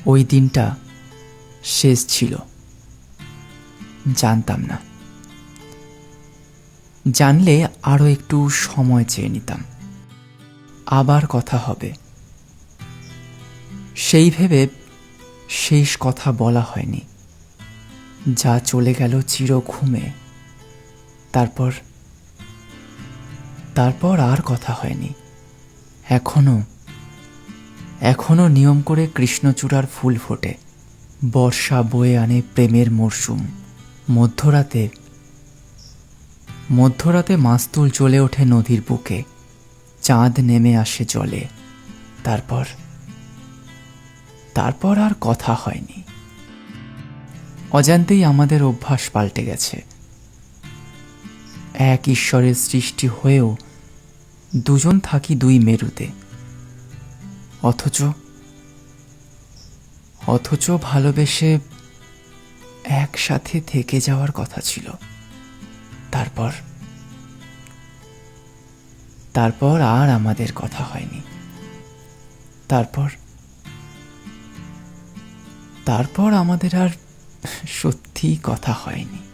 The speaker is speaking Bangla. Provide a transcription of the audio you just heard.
ওই দিনটা শেষ ছিল। জানতাম না, জানলে আরও একটু সময় চেয়ে নিতাম, আবার কথা হবে সেই ভেবে শেষ কথা বলা হয়নি। যা চলে গেল চির ঘুমে। তারপর আর কথা হয়নি। এখনো নিয়ম করে কৃষ্ণচূড়ার ফুল ফোটে, বর্ষা বয়ে আনে প্রেমের মরশুম। মধ্যরাতে মাস্তুল জ্বলে ওঠে নদীর বুকে, চাঁদ নেমে আসে জলে। তারপর আর কথা হয়নি। অজান্তেই আমাদের অভ্যাস পাল্টে গেছে। এক ঈশ্বরের সৃষ্টি হয়েও দুজন থাকি দুই মেরুতে, অথচ ভালোবেসে একসাথে থেকে যাওয়ার কথা ছিল। তারপর আর আমাদের কথা হয়নি। তারপর আমাদের আর সত্যি কথা হয়নি।